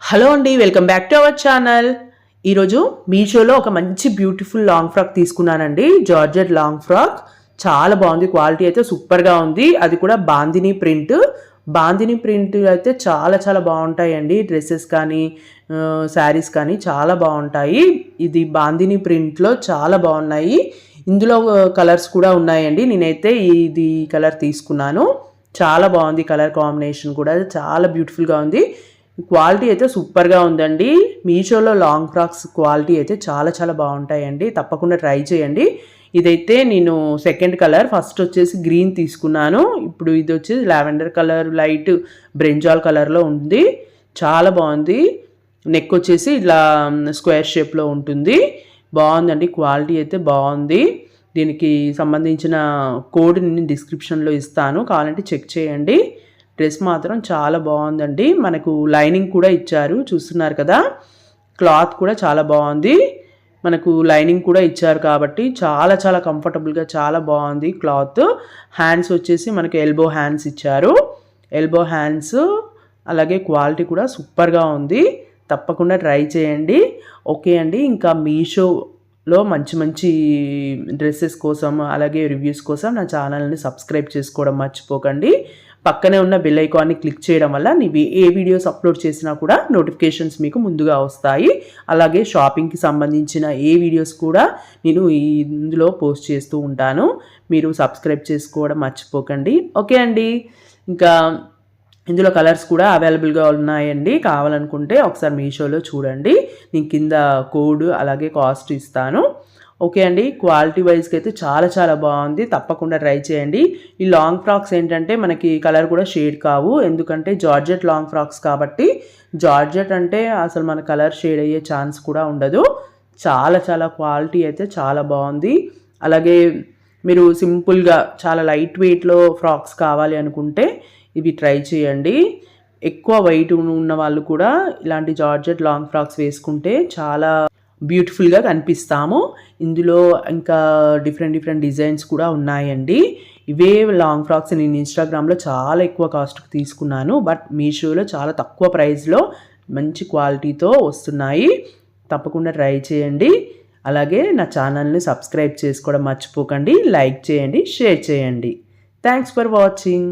Hello అండి, welcome back to our channel. ఈరోజు మీషోలో ఒక మంచి బ్యూటిఫుల్ లాంగ్ ఫ్రాక్ తీసుకున్నానండి. జార్జెట్ లాంగ్ ఫ్రాక్ చాలా బాగుంది. క్వాలిటీ అయితే సూపర్గా ఉంది. అది కూడా బాందిని ప్రింట్. బాందిని ప్రింట్ అయితే చాలా చాలా బాగుంటాయండి. డ్రెస్సెస్ కానీ శారీస్ కానీ చాలా బాగుంటాయి. ఇది బాందిని ప్రింట్లో చాలా బాగున్నాయి. ఇందులో కలర్స్ కూడా ఉన్నాయండి. నేనైతే ఇది కలర్ తీసుకున్నాను. చాలా బాగుంది. కలర్ కాంబినేషన్ కూడా చాలా బ్యూటిఫుల్గా ఉంది. క్వాలిటీ అయితే సూపర్గా ఉందండి. మీషోలో లాంగ్ ఫ్రాక్స్ క్వాలిటీ అయితే చాలా చాలా బాగుంటాయండి. తప్పకుండా ట్రై చేయండి. ఇదైతే నేను సెకండ్ కలర్, ఫస్ట్ వచ్చేసి గ్రీన్ తీసుకున్నాను. ఇప్పుడు ఇది వచ్చేసి లావెండర్ కలర్, లైట్ బ్రింజాల్ కలర్లో ఉంది. చాలా బాగుంది. నెక్ వచ్చేసి ఇలా స్క్వేర్ షేప్లో ఉంటుంది. బాగుందండి. క్వాలిటీ అయితే బాగుంది. దీనికి సంబంధించిన కోడ్ నేను డిస్క్రిప్షన్లో ఇస్తాను, కావాలంటే చెక్ చేయండి. డ్రెస్ మాత్రం చాలా బాగుందండి. మనకు లైనింగ్ కూడా ఇచ్చారు, చూస్తున్నారు కదా. క్లాత్ కూడా చాలా బాగుంది. మనకు లైనింగ్ కూడా ఇచ్చారు కాబట్టి చాలా చాలా కంఫర్టబుల్గా చాలా బాగుంది క్లాత్. హ్యాండ్స్ వచ్చేసి మనకి ఎల్బో హ్యాండ్స్ ఇచ్చారు. ఎల్బో హ్యాండ్స్ అలాగే క్వాలిటీ కూడా సూపర్గా ఉంది. తప్పకుండా ట్రై చేయండి. ఓకే అండి. ఇంకా మీషోలో మంచి మంచి డ్రెస్సెస్ కోసం అలాగే రివ్యూస్ కోసం నా ఛానల్ని సబ్స్క్రైబ్ చేసుకోవడం మర్చిపోకండి. పక్కనే ఉన్న బెల్ ఐకాన్ని క్లిక్ చేయడం వల్ల నీవి ఏ వీడియోస్ అప్లోడ్ చేసినా కూడా నోటిఫికేషన్స్ మీకు ముందుగా వస్తాయి. అలాగే షాపింగ్కి సంబంధించిన ఏ వీడియోస్ కూడా నేను ఇందులో పోస్ట్ చేస్తూ ఉంటాను. మీరు సబ్స్క్రైబ్ చేసుకోవడం మర్చిపోకండి. ఓకే అండి. ఇంకా ఇందులో కలర్స్ కూడా అవైలబుల్గా ఉన్నాయండి. కావాలనుకుంటే ఒకసారి మీషోలో చూడండి. నేను కింద కోడ్ అలాగే కాస్ట్ ఇస్తాను. ఓకే అండి. క్వాలిటీ వైజ్కి అయితే చాలా చాలా బాగుంది. తప్పకుండా ట్రై చేయండి. ఈ లాంగ్ ఫ్రాక్స్ ఏంటంటే మనకి కలర్ కూడా షేడ్ కావు, ఎందుకంటే జార్జెట్ లాంగ్ ఫ్రాక్స్ కాబట్టి. జార్జెట్ అంటే అసలు మన కలర్ షేడ్ అయ్యే ఛాన్స్ కూడా ఉండదు. చాలా చాలా క్వాలిటీ అయితే చాలా బాగుంది. అలాగే మీరు సింపుల్గా చాలా లైట్ వెయిట్లో ఫ్రాక్స్ కావాలి అనుకుంటే ఇవి ట్రై చేయండి. ఎక్కువ వెయిట్ ఉన్న వాళ్ళు కూడా ఇలాంటి జార్జెట్ లాంగ్ ఫ్రాక్స్ వేసుకుంటే చాలా బ్యూటిఫుల్గా కనిపిస్తాము. ఇందులో ఇంకా డిఫరెంట్ డిజైన్స్ కూడా ఉన్నాయండి. ఇవే లాంగ్ ఫ్రాక్స్ నేను ఇన్స్టాగ్రామ్లో చాలా ఎక్కువ కాస్ట్కి తీసుకున్నాను, బట్ మీషోలో చాలా తక్కువ ప్రైస్లో మంచి క్వాలిటీతో వస్తున్నాయి. తప్పకుండా ట్రై చేయండి. అలాగే నా ఛానల్ని సబ్స్క్రైబ్ చేసుకోవడం మర్చిపోకండి. లైక్ చేయండి, షేర్ చేయండి. Thanks for watching.